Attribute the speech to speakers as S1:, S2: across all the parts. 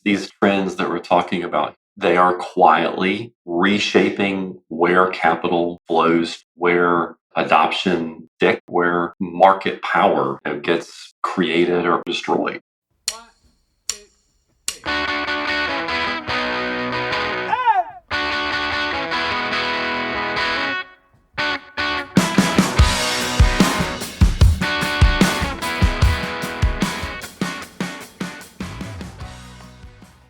S1: these trends that we're talking about, they are quietly reshaping where capital flows, where adoption stick, where market power gets created or destroyed.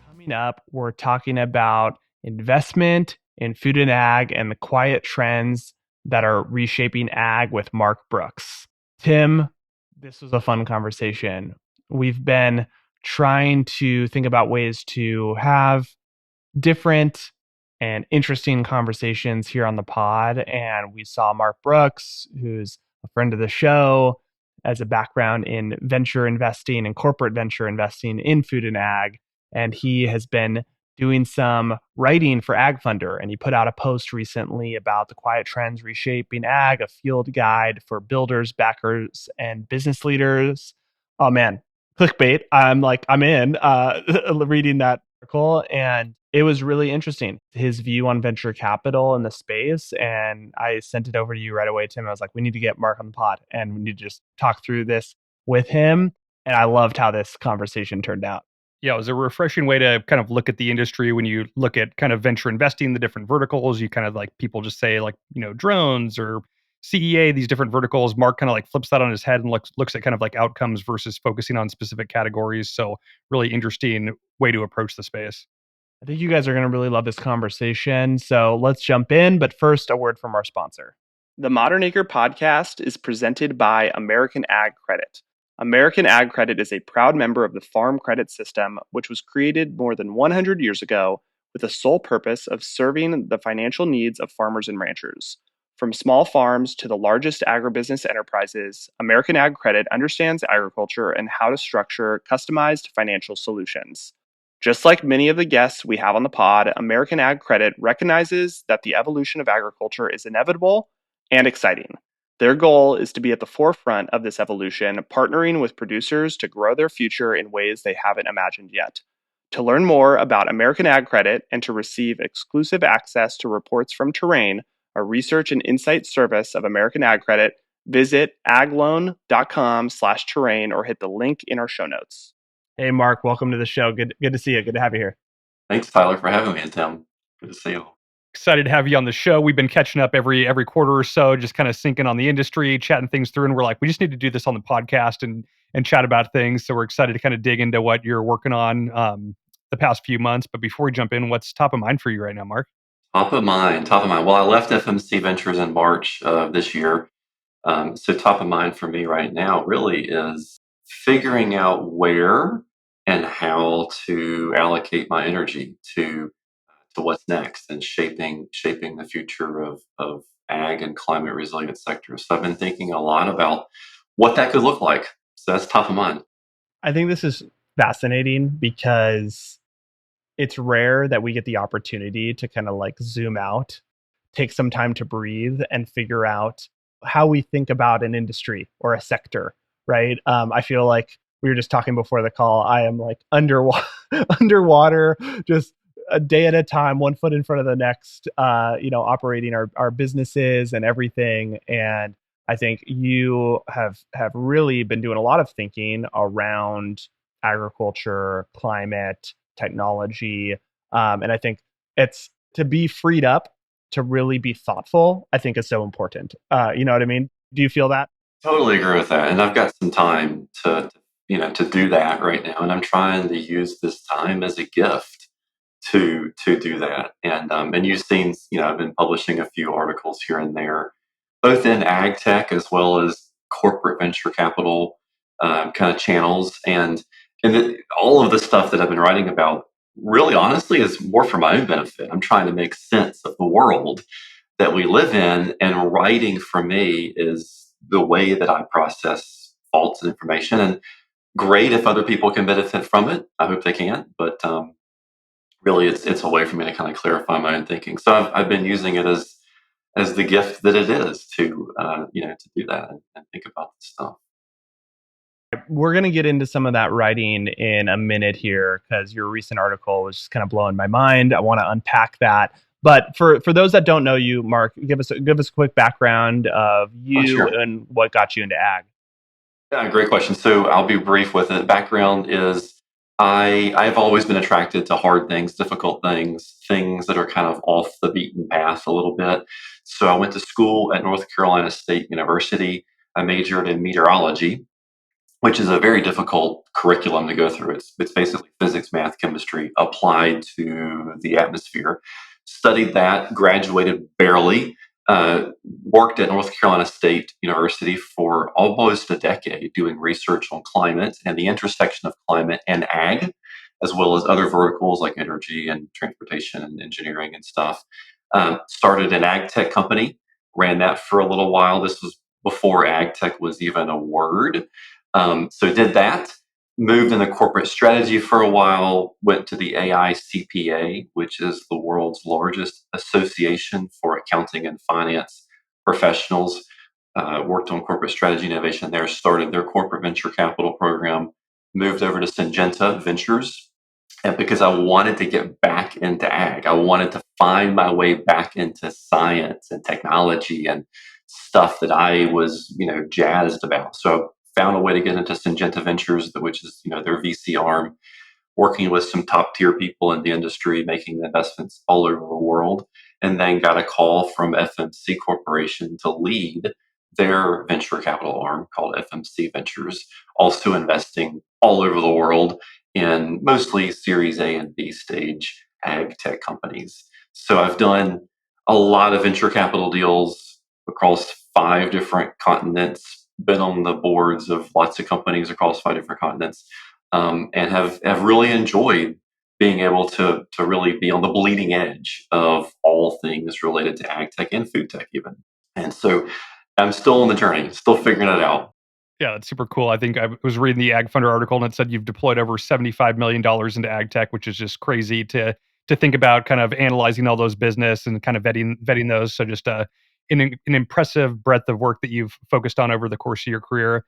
S2: Coming up, we're talking about investment in food and ag and the quiet trends that are reshaping ag with Mark Brooks. Tim, this was a fun conversation. We've been trying to think about ways to have different and interesting conversations here on the pod. And we saw Mark Brooks, who's a friend of the show, as a background in venture investing and corporate venture investing in food and ag. And he has been doing some writing for Ag Funder. And he put out a post recently about the quiet trends reshaping ag, a field guide for builders, backers, and business leaders. Oh man, clickbait. I'm in reading that article, and it was really interesting, his view on venture capital in the space. And I sent it over to you right away, Tim. I was like, we need to get Mark on the pod and we need to just talk through this with him. And I loved how this conversation turned out.
S3: Yeah, it was a refreshing way to kind of look at the industry. When you look at kind of venture investing, the different verticals, you kind of like people just say like, drones or CEA, these different verticals. Mark kind of like flips that on his head and looks at kind of like outcomes versus focusing on specific categories. So really interesting way to approach the space.
S2: I think you guys are going to really love this conversation. So let's jump in. But first, a word from our sponsor. The Modern Acre podcast is presented by American Ag Credit. American Ag Credit is a proud member of the Farm Credit System, which was created more than 100 years ago with the sole purpose of serving the financial needs of farmers and ranchers. From small farms to the largest agribusiness enterprises, American Ag Credit understands agriculture and how to structure customized financial solutions. Just like many of the guests we have on the pod, American Ag Credit recognizes that the evolution of agriculture is inevitable and exciting. Their goal is to be at the forefront of this evolution, partnering with producers to grow their future in ways they haven't imagined yet. To learn more about American Ag Credit and to receive exclusive access to reports from Terrain, a research and insight service of American Ag Credit, visit agloan.com/terrain or hit the link in our show notes. Hey, Mark, welcome to the show. Good to see you. Good to have you here.
S1: Thanks, Tyler, for having me, and Tim. Good to see you.
S3: Excited to have you on the show. We've been catching up every quarter or so, just kind of syncing on the industry, chatting things through, and we're like, we just need to do this on the podcast and chat about things. So we're excited to kind of dig into what you're working on the past few months. But before we jump in, what's top of mind for you right now, Mark?
S1: Top of mind, top of mind. Well, I left FMC Ventures in March of this year. So top of mind for me right now really is figuring out where and how to allocate my energy to what's next and shaping the future of ag and climate resilient sectors. So I've been thinking a lot about what that could look like. So that's top of mind.
S2: I think this is fascinating because it's rare that we get the opportunity to kind of like zoom out, take some time to breathe and figure out how we think about an industry or a sector, right? I feel like we were just talking before the call. I am like underwater, just a day at a time, one foot in front of the next, operating our businesses and everything. And I think you have really been doing a lot of thinking around agriculture, climate, technology. And I think it's to be freed up to really be thoughtful, I think is so important. You know what I mean? Do you feel that?
S1: Totally agree with that. And I've got some time to do that right now. And I'm trying to use this time as a gift to do that. And you've seen, I've been publishing a few articles here and there, both in ag tech as well as corporate venture capital kind of channels. And all of the stuff that I've been writing about, really honestly, is more for my own benefit. I'm trying to make sense of the world that we live in, and writing for me is the way that I process faults and information. And great if other people can benefit from it. I hope they can, but really, it's a way for me to kind of clarify my own thinking. So I've been using it as the gift that it is to to do that and think about this stuff.
S2: We're going to get into some of that writing in a minute here because your recent article was just kind of blowing my mind. I want to unpack that. But for those that don't know you, Mark, give us a quick background of
S1: Oh,
S2: you
S1: sure.
S2: and what got you into ag.
S1: Yeah, great question. So I'll be brief with it. Background is I've always been attracted to hard things, difficult things, things that are kind of off the beaten path a little bit. So I went to school at North Carolina State University. I majored in meteorology, which is a very difficult curriculum to go through. It's basically physics, math, chemistry applied to the atmosphere. Studied that, graduated barely, worked at North Carolina State University for almost a decade doing research on climate and the intersection of climate and ag, as well as other verticals like energy and transportation and engineering and stuff. Started an ag tech company, ran that for a little while. This was before ag tech was even a word. So did that, moved in the corporate strategy for a while, went to the AI CPA, which is the world's largest association for accounting and finance professionals. Worked on corporate strategy innovation there, started their corporate venture capital program, moved over to Syngenta Ventures, and because I wanted to get back into ag, I wanted to find my way back into science and technology and stuff that I was, jazzed about. So I found a way to get into Syngenta Ventures, which is, their VC arm, working with some top tier people in the industry, making investments all over the world, and then got a call from FMC Corporation to lead their venture capital arm called FMC Ventures, also investing all over the world in mostly Series A and B stage ag tech companies. So I've done a lot of venture capital deals across 5 different continents, been on the boards of lots of companies across 5 different continents, and have really enjoyed being able to really be on the bleeding edge of all things related to ag tech and food tech even. And so I'm still on the journey, still figuring it out.
S3: Yeah, that's super cool. I think I was reading the Ag Funder article and it said you've deployed over $75 million into ag tech, which is just crazy to think about kind of analyzing all those business and kind of vetting those. So just an impressive breadth of work that you've focused on over the course of your career.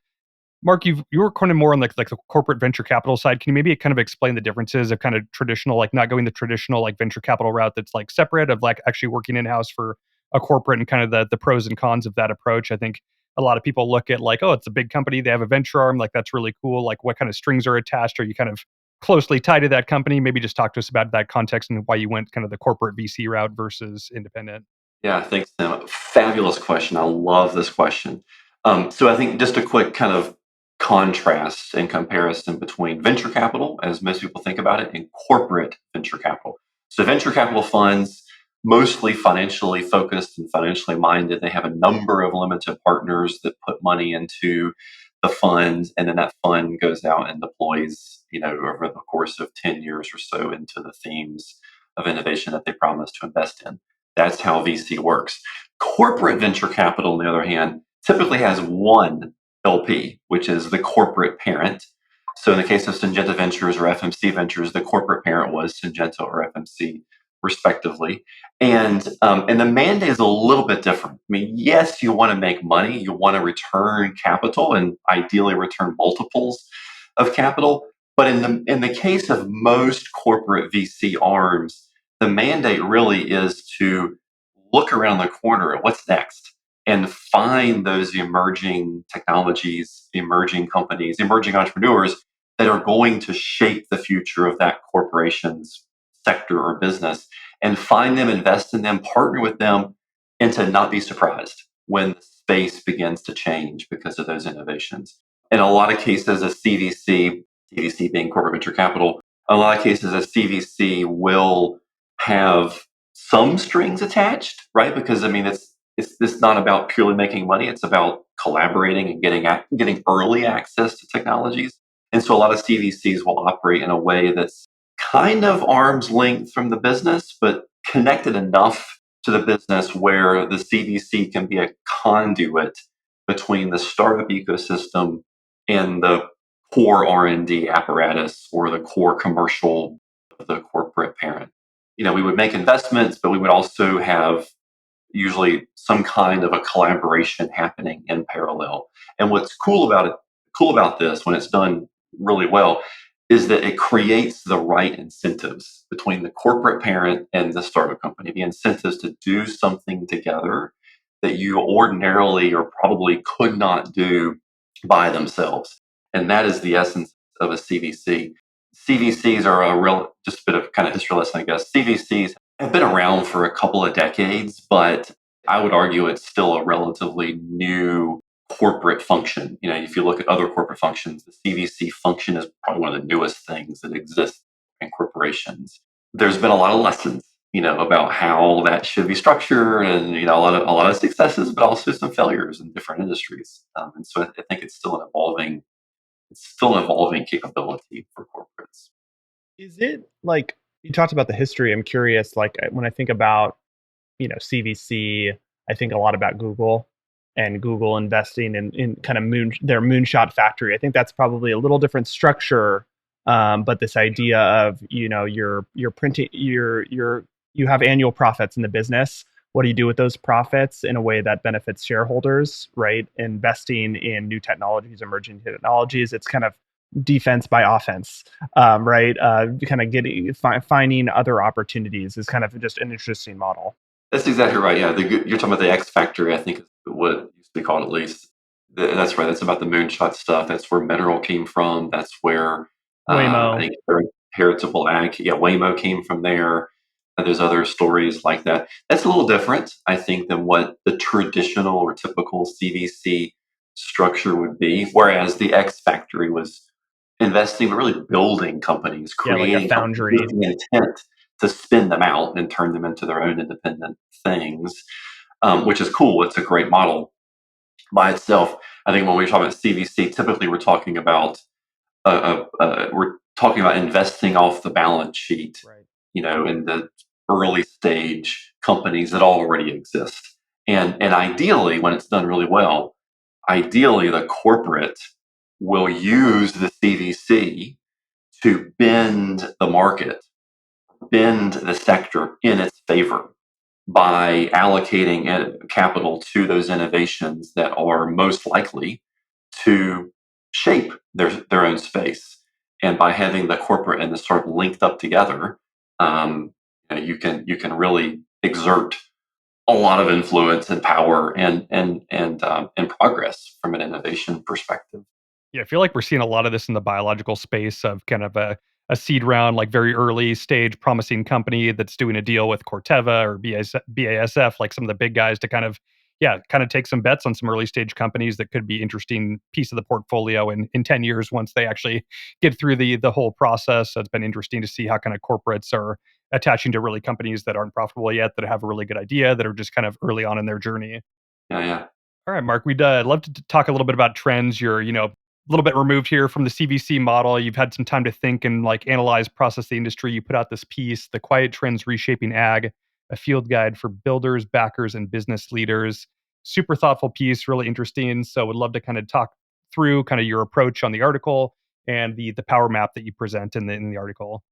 S3: Mark, you were kind of more on like the corporate venture capital side. Can you maybe kind of explain the differences of kind of traditional, like not going the traditional like venture capital route that's like separate of like actually working in house for a corporate and kind of the pros and cons of that approach? I think a lot of people look at like, oh, it's a big company, they have a venture arm, like that's really cool. Like what kind of strings are attached? Are you kind of closely tied to that company? Maybe just talk to us about that context and why you went kind of the corporate VC route versus independent.
S1: Yeah, thanks, Tim. Fabulous question. I love this question. So I think just a quick kind of contrast and comparison between venture capital, as most people think about it, and corporate venture capital. So venture capital funds, mostly financially focused and financially minded. They have a number of limited partners that put money into the fund, and then that fund goes out and deploys, over the course of 10 years or so into the themes of innovation that they promise to invest in. That's how VC works. Corporate venture capital, on the other hand, typically has one LP, which is the corporate parent. So in the case of Syngenta Ventures or FMC Ventures, the corporate parent was Syngenta or FMC, respectively. And the mandate is a little bit different. I mean, yes, you want to make money, you want to return capital, and ideally return multiples of capital. But in the case of most corporate VC arms, the mandate really is to look around the corner at what's next and find those emerging technologies, emerging companies, emerging entrepreneurs that are going to shape the future of that corporation's sector or business, and find them, invest in them, partner with them, and to not be surprised when the space begins to change because of those innovations. In a lot of cases, a CVC being corporate venture capital, in a lot of cases, a CVC will have some strings attached, right? Because I mean, it's not about purely making money; it's about collaborating and getting early access to technologies. And so, a lot of CVCs will operate in a way that's kind of arm's length from the business, but connected enough to the business where the CVC can be a conduit between the startup ecosystem and the core R&D apparatus or the core commercial of the corporate parent. We would make investments, but we would also have usually some kind of a collaboration happening in parallel. And what's cool about it, cool about this when it's done really well is that it creates the right incentives between the corporate parent and the startup company, the incentives to do something together that you ordinarily or probably could not do by themselves. And that is the essence of a CVC. CVCs are a real, just a bit of kind of history lesson, I guess. CVCs have been around for a couple of decades, but I would argue it's still a relatively new corporate function. If you look at other corporate functions, the CVC function is probably one of the newest things that exists in corporations. There's been a lot of lessons, about how that should be structured, and a lot of successes, but also some failures in different industries. And so I think it's still an evolving capability for corporates.
S2: Is it like you talked about the history? I'm curious, like when I think about CVC, I think a lot about Google and Google investing in kind of their moonshot factory. I think that's probably a little different structure, but this idea of you're printing you have annual profits in the business. What do you do with those profits in a way that benefits shareholders? Right, investing in new technologies, emerging technologies. It's kind of defense by offense, right? Kind of finding other opportunities is kind of just an interesting model.
S1: That's exactly right. Yeah, you're talking about the X Factory, I think is what it used to be called, at least. That's right. That's about the moonshot stuff. That's where Mineral came from. That's where I
S2: Waymo.
S1: think Heritable Ag, yeah, Waymo came from there. And there's other stories like that. That's a little different, I think, than what the traditional or typical CVC structure would be. Whereas the X Factory was investing, but really building companies,
S2: Yeah, like a
S1: creating companies with
S2: foundry.
S1: the intent to spin them out and turn them into their own independent things, which is cool. It's a great model by itself. I think when we talk about CVC, typically we're talking about investing off the balance sheet,
S2: Right.
S1: in the early stage companies that already exist. And ideally, when it's done really well, ideally the corporate will use the CVC to bend the market, bend the sector in its favor by allocating capital to those innovations that are most likely to shape their own space. And by having the corporate and the startup linked up together, you can really exert a lot of influence and power and progress from an innovation perspective.
S3: Yeah, I feel like we're seeing a lot of this in the biological space of kind of a seed round, like very early stage promising company that's doing a deal with Corteva or BASF, like some of the big guys to kind of, yeah, kind of take some bets on some early stage companies that could be interesting piece of the portfolio in 10 years once they actually get through the whole process. So it's been interesting to see how kind of corporates are attaching to really companies that aren't profitable yet, that have a really good idea, that are just kind of early on in their journey.
S1: Yeah, yeah.
S3: All right, Mark, we'd love to talk a little bit about trends. You're, a little bit removed here from the CVC model. You've had some time to think and like analyze, process the industry. You put out this piece, The Quiet Trends Reshaping Ag, a field guide for builders, backers, and business leaders. Super thoughtful piece, really interesting. So would love to kind of talk through kind of your approach on the article and the power map that you present in the article.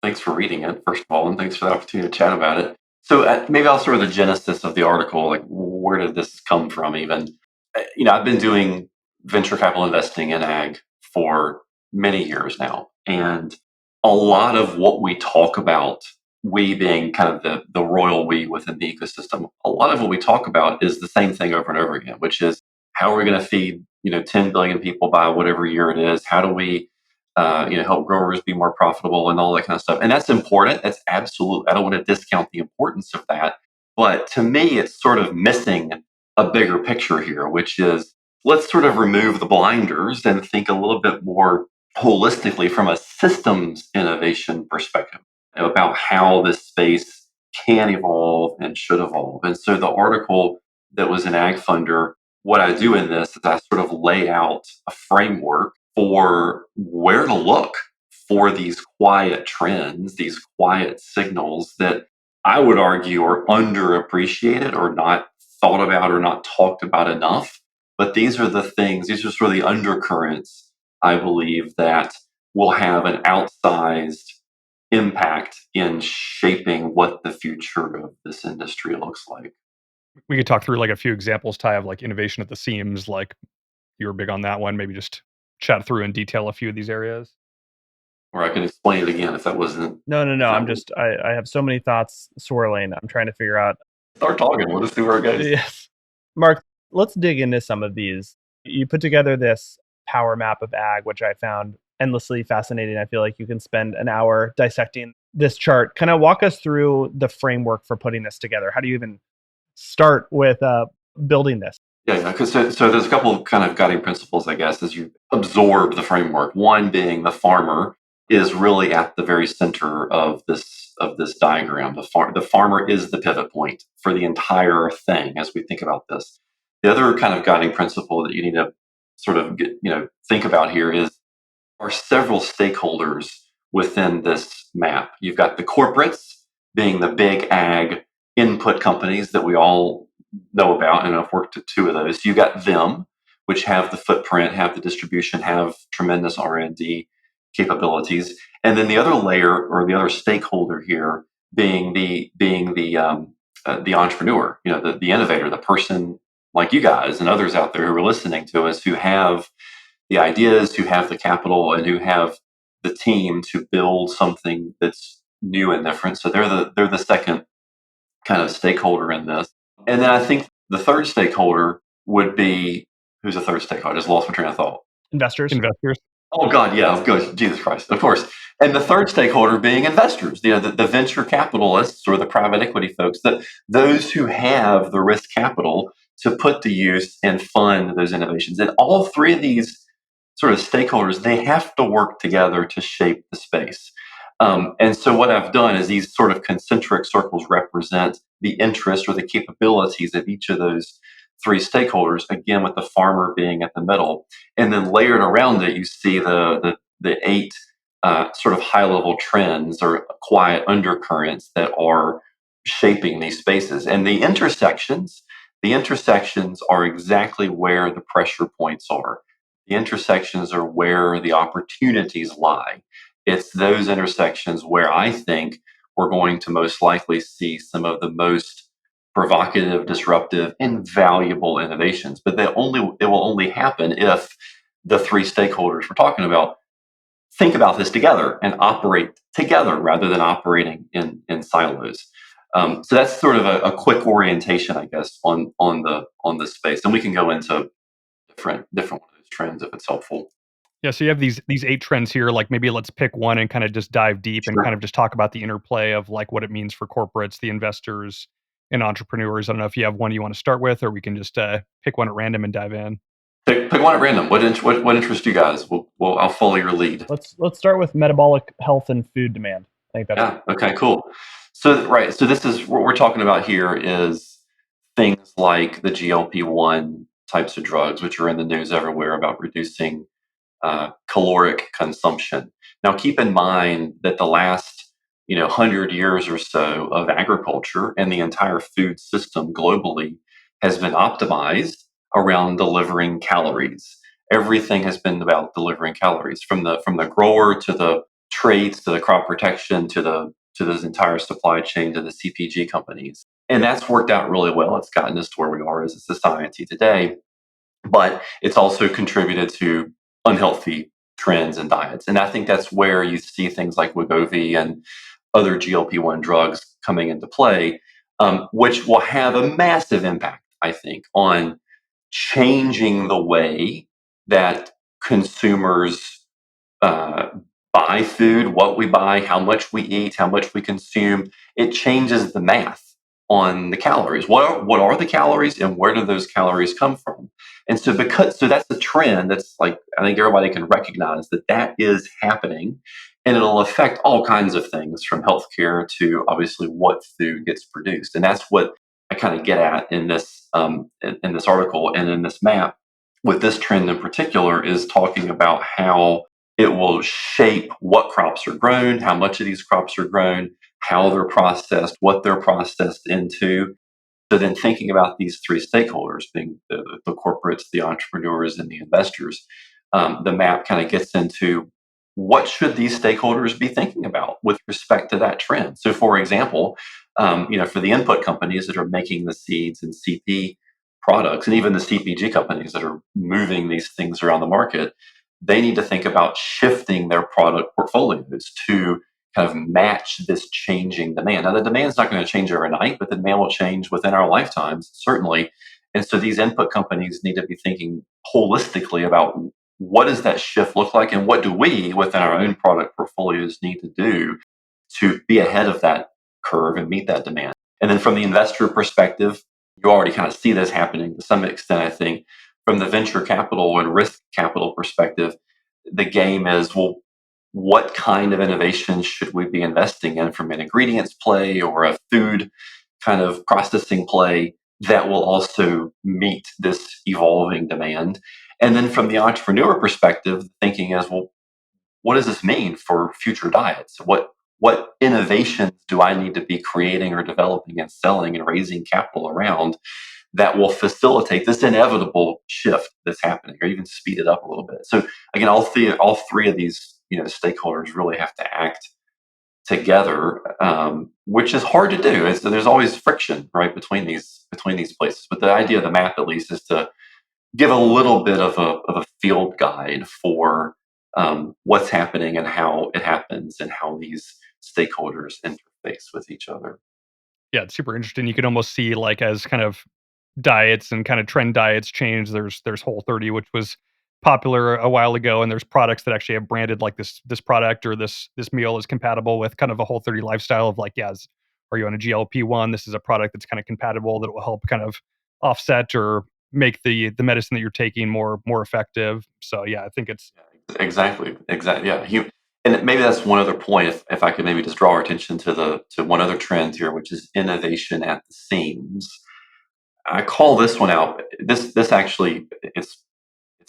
S1: Thanks for reading it, first of all, and thanks for the opportunity to chat about it. So maybe I'll start with the genesis of the article. Like, where did this come from? Even, I've been doing venture capital investing in ag for many years now, and a lot of what we talk about, we being kind of the royal we within the ecosystem, a lot of what we talk about is the same thing over and over again, which is how are we going to feed 10 billion people by whatever year it is? How do we help growers be more profitable and all that kind of stuff. And that's important. That's absolute. I don't want to discount the importance of that. But to me, it's sort of missing a bigger picture here, which is let's sort of remove the blinders and think a little bit more holistically from a systems innovation perspective about how this space can evolve and should evolve. And so the article that was in Ag Funder, what I do in this is I sort of lay out a framework for where to look for these quiet trends, these quiet signals that I would argue are underappreciated or not thought about or not talked about enough. But these are the things, these are sort of the undercurrents, I believe, that will have an outsized impact in shaping what the future of this industry looks like.
S3: We could talk through like a few examples, Ty, of like innovation at the seams. Like you were big on that one. Maybe just chat through in detail a few of these areas.
S1: Or I can explain it again if that wasn't
S2: No.
S1: if that
S2: I'm
S1: was
S2: just I have so many thoughts swirling. I'm trying to figure out.
S1: start talking. We'll just see where it goes.
S2: Yes. Mark, let's dig into some of these. You put together this power map of ag, which I found endlessly fascinating. I feel like you can spend an hour dissecting this chart. Kind of walk us through the framework for putting this together. How do you even start with building this?
S1: Yeah. Because so there's a couple of kind of guiding principles, I guess, as you absorb the framework. One being the farmer is really at the very center of this diagram. The farmer is the pivot point for the entire thing as we think about this. The other kind of guiding principle that you need to sort of think about here is are several stakeholders within this map. You've got the corporates being the big ag input companies that we all know about, and I've worked at two of those. You got them, which have the footprint, have the distribution, have tremendous R&D capabilities, and then the other layer or the other stakeholder here being the entrepreneur, the innovator, the person like you guys and others out there who are listening to us who have the ideas, who have the capital, and who have the team to build something that's new and different. So they're the second kind of stakeholder in this. And then I think the third stakeholder would be who's the third stakeholder? I just lost my train of thought.
S2: Investors.
S3: Investors.
S1: Oh God, yeah, of course, Jesus Christ, of course. And the third stakeholder being investors, the venture capitalists or the private equity folks, those who have the risk capital to put to use and fund those innovations. And all three of these sort of stakeholders, they have to work together to shape the space. And so what I've done is these sort of concentric circles represent the interest or the capabilities of each of those three stakeholders, again, with the farmer being at the middle. And then layered around it, you see the eight sort of high level trends or quiet undercurrents that are shaping these spaces. And the intersections are exactly where the pressure points are. The intersections are where the opportunities lie. It's those intersections where I think we're going to most likely see some of the most provocative, disruptive, and valuable innovations. But it will only happen if the three stakeholders we're talking about think about this together and operate together rather than operating in silos. So that's sort of a quick orientation, I guess, on the space, and we can go into different one of those trends if it's helpful.
S3: Yeah, so you have these 8 trends here, like, maybe let's pick one and kinda just dive deep and kind
S1: Sure.
S3: of just talk about the interplay of, like, what it means for corporates, the investors, and entrepreneurs. I don't know if you have one you wanna start with, or we can just, pick one at random and dive in.
S1: Pick one at random. What interests you guys? I'll follow your lead.
S2: Let's start with metabolic health and food demand. I think that's
S1: Yeah. Okay. Cool. So right. So this is what we're talking about here is things like the GLP-1 types of drugs, which are in the news everywhere about reducing caloric consumption. Now, keep in mind that the last 100 years or so of agriculture and the entire food system globally has been optimized around delivering calories. Everything has been about delivering calories, from the grower to the trades to the crop protection to this entire supply chain to the CPG companies. And that's worked out really well. It's gotten us to where we are as a society today, but it's also contributed to unhealthy trends and diets. And I think that's where you see things like Wegovy and other GLP-1 drugs coming into play, which will have a massive impact, I think, on changing the way that consumers uh, buy food, what we buy, how much we eat, how much we consume. It changes the math on the calories. What are the calories and where do those calories come from? And so that's the trend that's like I think everybody can recognize that is happening, and it'll affect all kinds of things from healthcare to obviously what food gets produced. And that's what I kind of get at in this article and in this map with this trend in particular is talking about how it will shape what crops are grown, how much of these crops are grown, how they're processed, what they're processed into. So then thinking about these three stakeholders, being the corporates, the entrepreneurs, and the investors, the map kind of gets into what should these stakeholders be thinking about with respect to that trend. So, for example, for the input companies that are making the seeds and CP products, and even the CPG companies that are moving these things around the market, they need to think about shifting their product portfolios to kind of match this changing demand. Now, the demand's not going to change overnight, but the demand will change within our lifetimes, certainly. And so these input companies need to be thinking holistically about what does that shift look like, and what do we within our own product portfolios need to do to be ahead of that curve and meet that demand. And then from the investor perspective, you already kind of see this happening to some extent, I think. From the venture capital and risk capital perspective, the game is, well, what kind of innovations should we be investing in from an ingredients play or a food kind of processing play that will also meet this evolving demand? And then from the entrepreneur perspective, the thinking is, well, what does this mean for future diets? What innovations do I need to be creating or developing and selling and raising capital around that will facilitate this inevitable shift that's happening, or even speed it up a little bit? So again, all three of these stakeholders really have to act together, which is hard to do. There's always friction, right, between these places. But the idea of the map, at least, is to give a little bit of a field guide for what's happening and how it happens and how these stakeholders interface with each other.
S3: Yeah, it's super interesting. You can almost see like as kind of diets and kind of trend diets change. There's Whole 30, which was popular a while ago, and there's products that actually have branded like this product or this meal is compatible with kind of a Whole 30 lifestyle of like, yeah, are you on a GLP-1? This is a product that's kind of compatible that will help kind of offset or make the medicine that you're taking more effective. So yeah, I think it's
S1: Exactly. Yeah. And maybe that's one other point. If I could maybe just draw our attention to one other trend here, which is innovation at the seams. I call this one out. This actually it's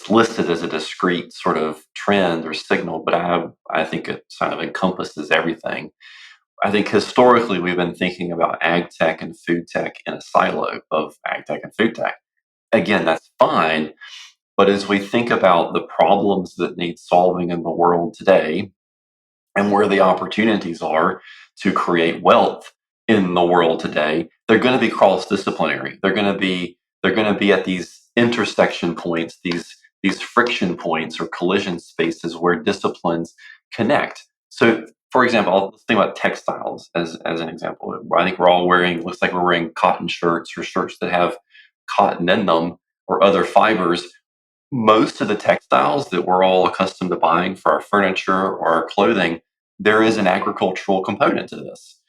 S1: listed as a discrete sort of trend or signal, but I think it kind of encompasses everything. I think historically we've been thinking about ag tech and food tech in a silo of ag tech and food tech. Again, that's fine, but as we think about the problems that need solving in the world today, and where the opportunities are to create wealth in the world today, they're going to be cross-disciplinary. They're going to be at these intersection points, these friction points or collision spaces where disciplines connect. So, for example, let's think about textiles as an example. I think we're all wearing, looks like we're wearing cotton shirts or shirts that have cotton in them or other fibers. Most of the textiles that we're all accustomed to buying for our furniture or our clothing, there is an agricultural component to this.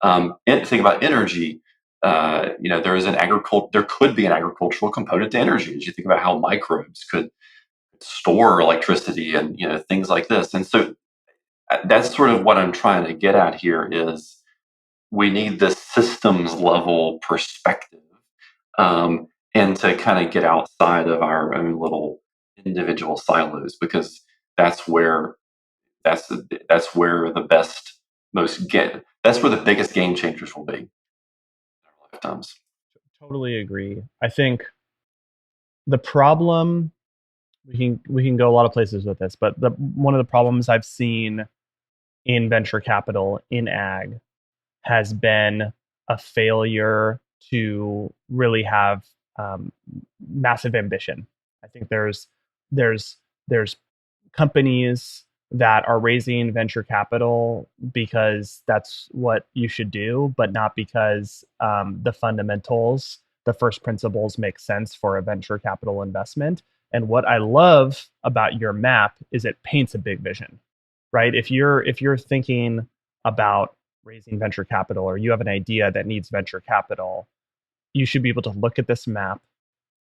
S1: And think about energy. There could be an agricultural component to energy as you think about how microbes could store electricity and things like this. And so that's sort of what I'm trying to get at here is we need this systems level perspective, and to kind of get outside of our own little individual silos, because that's where that's where the best most get that's where the biggest game changers will be in our lifetimes.
S2: Totally agree. I think the problem, we can go a lot of places with this, but the one of the problems I've seen in venture capital in ag has been a failure to really have um, massive ambition. I think there's companies that are raising venture capital because that's what you should do, but not because the fundamentals, the first principles make sense for a venture capital investment. And what I love about your map is it paints a big vision, right? If you're thinking about raising venture capital or you have an idea that needs venture capital, you should be able to look at this map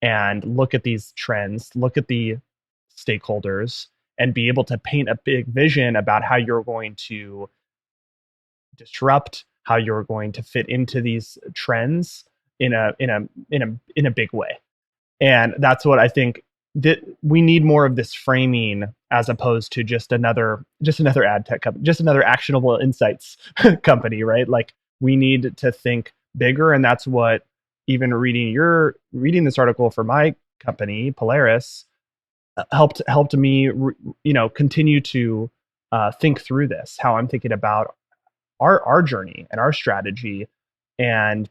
S2: and look at these trends, look at the stakeholders, and be able to paint a big vision about how you're going to disrupt, how you're going to fit into these trends in a big way. And that's what I think that we need more of this framing as opposed to just another ad tech company, just another actionable insights company, right? Like we need to think bigger, and that's what even reading this article for my company Polaris helped me continue to think through this, how I'm thinking about our journey and our strategy. And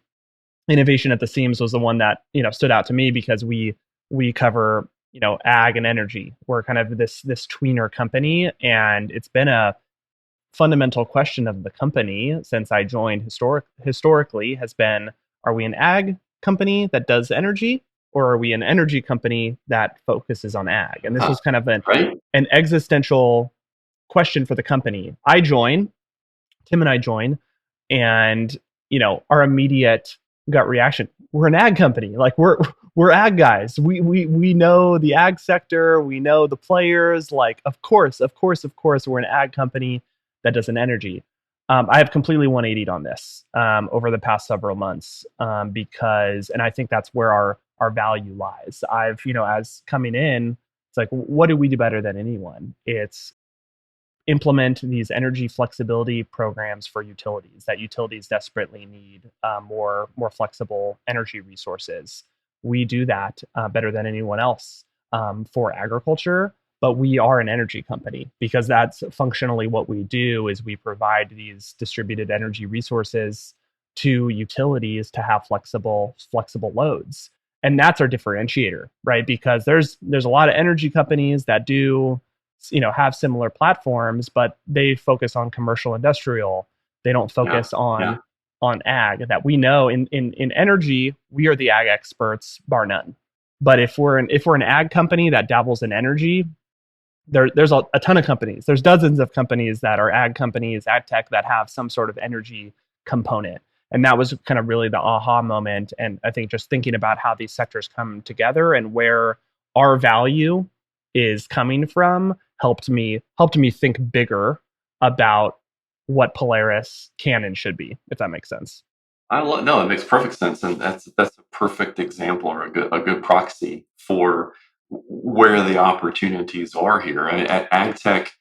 S2: innovation at the seams was the one that stood out to me because we cover ag and energy. We're kind of this tweener company, and it's been a fundamental question of the company since I joined historically has been, are we an ag company that does energy, or are we an energy company that focuses on ag? And this
S1: Huh,
S2: was kind of
S1: right?
S2: an existential question for the company. Tim and I join, and our immediate gut reaction: we're an ag company. Like we're ag guys. We know the ag sector. We know the players. Like of course, we're an ag company that does an energy. I have completely 180'd on this over the past several months because, and I think that's where our value lies. I've as coming in, it's like, what do we do better than anyone? It's implement these energy flexibility programs for utilities that utilities desperately need more flexible energy resources. We do that better than anyone else for agriculture, but we are an energy company because that's functionally what we do is we provide these distributed energy resources to utilities to have flexible loads. And that's our differentiator, right? Because there's a lot of energy companies that do have similar platforms, but they focus on commercial industrial. They don't
S1: Yeah,
S2: focus
S1: yeah,
S2: on ag. That we know in energy, we are the ag experts bar none. But if we're an ag company that dabbles in energy, there's a ton of companies. There's dozens of companies that are ag companies, ag tech, that have some sort of energy component. And that was kind of really the aha moment. And I think just thinking about how these sectors come together and where our value is coming from helped me think bigger about what Polaris can and should be, if that makes sense.
S1: no, it makes perfect sense, and that's a perfect example or a good proxy for where the opportunities are here. I mean, ag tech,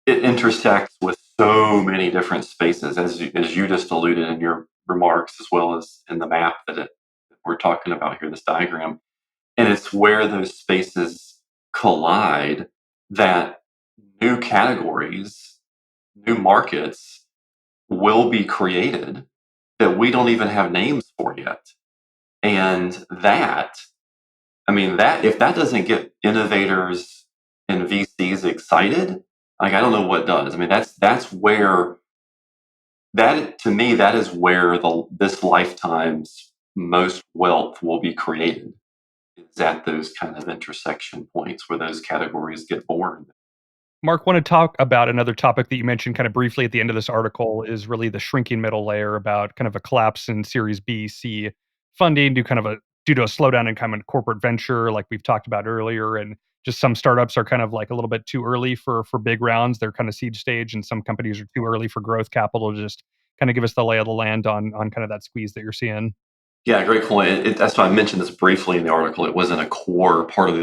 S1: it intersects with so many different spaces, as you just alluded in your remarks, as well as in the map that we're talking about here, this diagram. And it's where those spaces collide that new categories, new markets will be created that we don't even have names for yet. And I mean, that if that doesn't get innovators and VCs excited, like I don't know what does. I mean, that's where that to me that is where the this lifetime's most wealth will be created. Is at those kind of intersection points where those categories get born.
S3: Mark, want to talk about another topic that you mentioned kind of briefly at the end of this article is really the shrinking middle layer about kind of a collapse in Series B, C funding due to a slowdown in kind of corporate venture, like we've talked about earlier, and just some startups are kind of like a little bit too early for big rounds. They're kind of seed stage, and some companies are too early for growth capital. Just kind of give us the lay of the land on kind of that squeeze that you're seeing.
S1: Yeah, great point. That's why I mentioned this briefly in the article. It wasn't a core part of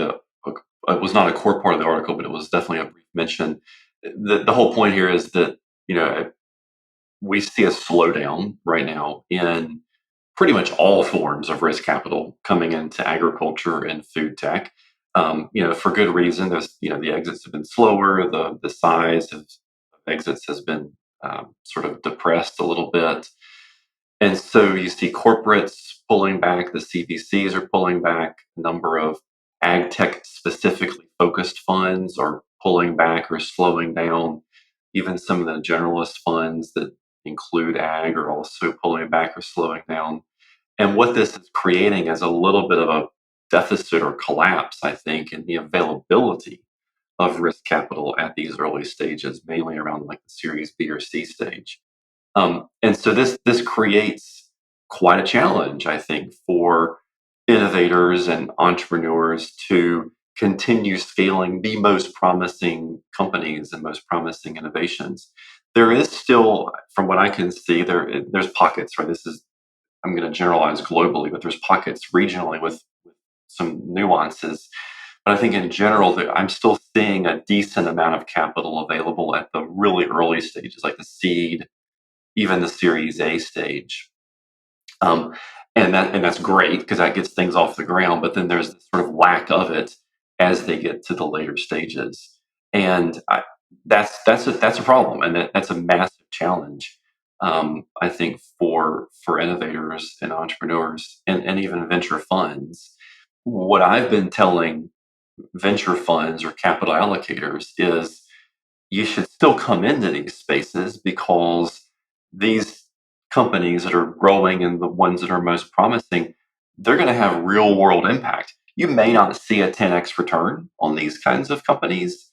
S1: it was not a core part of the article, but it was definitely a brief mention. The whole point here is that you know we see a slowdown right now in pretty much all forms of risk capital coming into agriculture and food tech. For good reason. There's the exits have been slower. The size of exits has been sort of depressed a little bit. And so you see corporates pulling back, the CVCs are pulling back, a number of ag tech specifically focused funds are pulling back or slowing down. Even some of the generalist funds that include ag are also pulling back or slowing down. And what this is creating is a little bit of a deficit or collapse, I think, in the availability of risk capital at these early stages, mainly around like the Series B or C stage. And so this creates quite a challenge, I think, for innovators and entrepreneurs to continue scaling the most promising companies and most promising innovations. There is still, from what I can see, there's pockets, right? I'm going to generalize globally, but there's pockets regionally with some nuances. But I think in general, I'm still seeing a decent amount of capital available at the really early stages, like the seed, even the Series A stage. Um, and that's great because that gets things off the ground. But then there's this sort of lack of it as they get to the later stages, and that's a problem, and that's a massive challenge. I think for innovators and entrepreneurs and even venture funds. What I've been telling venture funds or capital allocators is you should still come into these spaces because these companies that are growing and the ones that are most promising, they're going to have real world impact. You may not see a 10x return on these kinds of companies,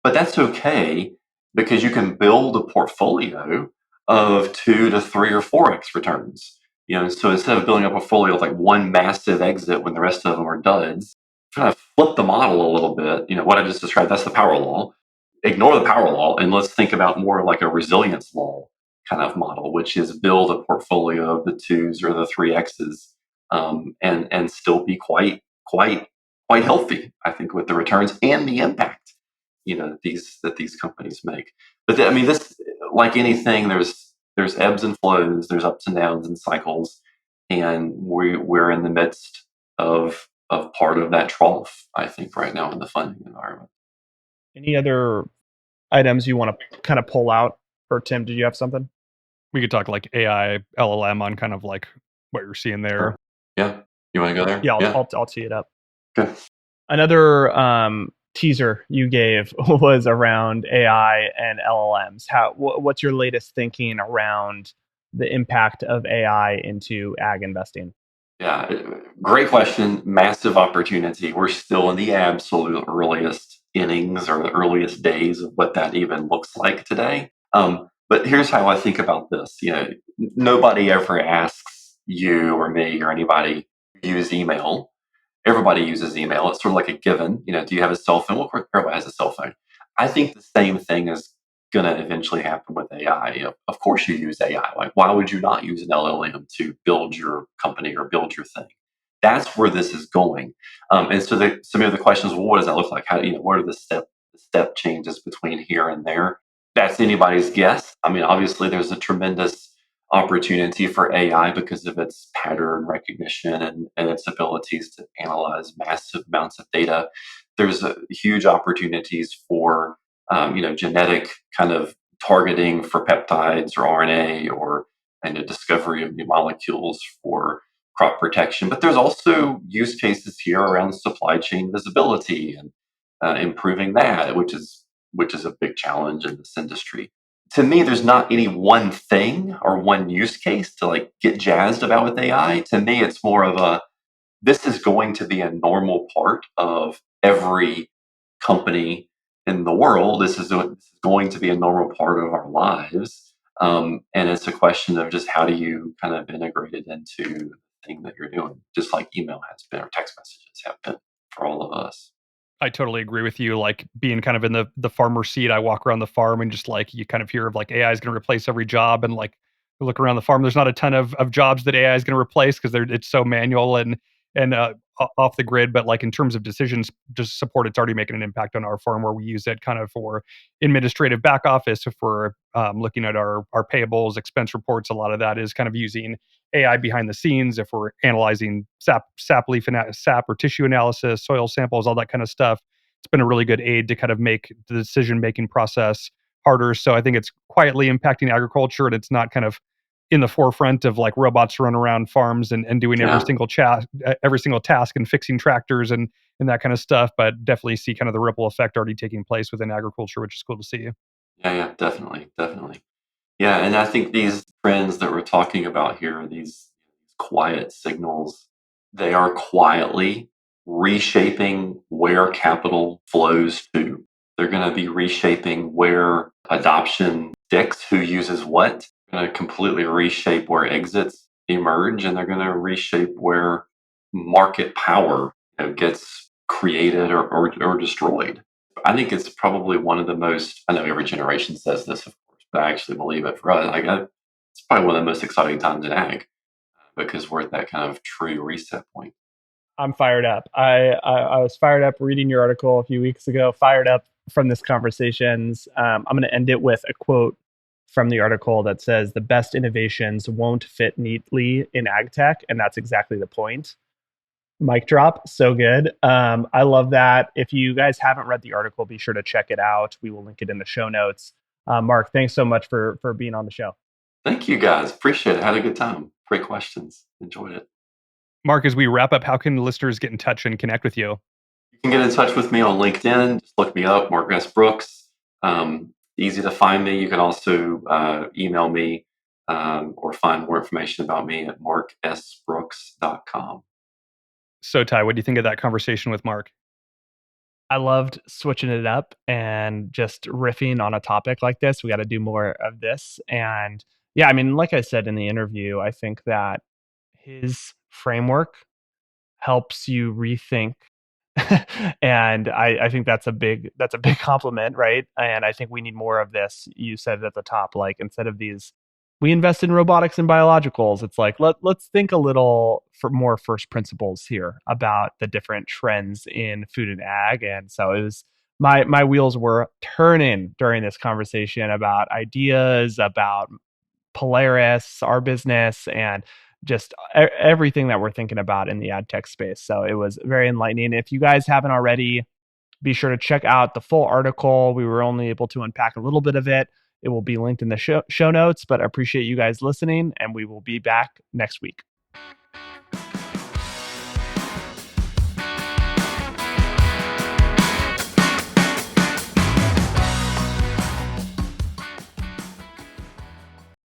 S1: but that's okay because you can build a portfolio of 2 to 3 or 4x returns. So instead of building a portfolio of like one massive exit when the rest of them are duds, try to flip the model a little bit. What I just described, that's the power law. Ignore the power law and let's think about more like a resilience law kind of model, which is build a portfolio of the twos or the three X's, and still be quite healthy, I think, with the returns and the impact that these companies make. But I mean, this, like anything, there's ebbs and flows, there's ups and downs and cycles, and we're in the midst of part of that trough, I think, right now in the funding environment.
S2: Any other items you want to kind of pull out? Or Tim, did you have something?
S3: We could talk like AI, LLM on kind of like what you're seeing there.
S1: Sure. Yeah. You want to go there?
S2: Yeah,
S1: Yeah.
S2: I'll tee it up.
S1: Good.
S2: Another teaser you gave was around AI and LLMs. What's your latest thinking around the impact of AI into ag investing?
S1: Yeah, great question. Massive opportunity. We're still in the absolute earliest innings or the earliest days of what that even looks like today. But here's how I think about this. Nobody ever asks you or me or anybody to use email. Everybody uses email. It's sort of like a given. Do you have a cell phone? Well, of course, everybody has a cell phone. I think the same thing is going to eventually happen with AI. Of course, you use AI. Like, why would you not use an LLM to build your company or build your thing? That's where this is going. And so, some of the questions, well, what does that look like? What are the step changes between here and there? That's anybody's guess. I mean, obviously, there's a tremendous opportunity for AI because of its pattern recognition and its abilities to analyze massive amounts of data. There's huge opportunities for genetic kind of targeting for peptides or RNA or and the discovery of new molecules for crop protection. But there's also use cases here around supply chain visibility and improving that, which is a big challenge in this industry. To me, there's not any one thing or one use case to like get jazzed about with AI. To me, it's more of a this is going to be a normal part of every company in the world. This is going to be a normal part of our lives. And it's a question of just how do you kind of integrate it into the thing that you're doing, just like email has been or text messages have been for all of us.
S3: I totally agree with you. Like being kind of in the farmer seat, I walk around the farm and just like you kind of hear of like AI is going to replace every job, and like you look around the farm, there's not a ton of jobs that AI is going to replace because it's so manual and off the grid. But like in terms of decisions, just support, it's already making an impact on our farm where we use it kind of for administrative back office. If we're looking at our payables, expense reports, a lot of that is kind of using AI behind the scenes. If we're analyzing sap or tissue analysis, soil samples, all that kind of stuff, it's been a really good aid to kind of make the decision making process harder. So I think it's quietly impacting agriculture, and it's not kind of in the forefront of like robots running around farms and doing
S1: Yeah,
S3: every single task and fixing tractors and that kind of stuff. But definitely see kind of the ripple effect already taking place within agriculture, which is cool to see.
S1: yeah, yeah, definitely, definitely. Yeah, and I think these trends that we're talking about here, these quiet signals, they are quietly reshaping where capital flows to. They're going to be reshaping where adoption sticks, who uses what. They're going to completely reshape where exits emerge, and they're going to reshape where market power gets created or destroyed. I think it's probably one of the most, I know every generation says this, of course, but I actually believe it for us. It's probably one of the most exciting times in ag because we're at that kind of true reset point.
S2: I'm fired up. I was fired up reading your article a few weeks ago, fired up from this conversations. I'm going to end it with a quote from the article that says, "The best innovations won't fit neatly in ag tech." And that's exactly the point. Mic drop. So good. I love that. If you guys haven't read the article, be sure to check it out. We will link it in the show notes. Mark, thanks so much for being on the show.
S1: Thank you guys. Appreciate it. Had a good time. Great questions. Enjoyed it.
S3: Mark, as we wrap up, how can listeners get in touch and connect with you?
S1: You can get in touch with me on LinkedIn. Just look me up, Mark S. Brooks. Easy to find me. You can also email me or find more information about me at marksbrooks.com.
S3: So, Ty, what do you think of that conversation with Mark?
S2: I loved switching it up and just riffing on a topic like this. We got to do more of this. And yeah, I mean, like I said in the interview, I think that his framework helps you rethink. And I think that's a big compliment, right? And I think we need more of this. You said it at the top, like instead of these, we invest in robotics and biologicals. It's like let's think a little for more first principles here about the different trends in food and ag. And so it was my wheels were turning during this conversation about ideas, about Polaris, our business, and just everything that we're thinking about in the ad tech space. So it was very enlightening. If you guys haven't already, be sure to check out the full article. We were only able to unpack a little bit of it. It will be linked in the show notes, but I appreciate you guys listening, and we will be back next week.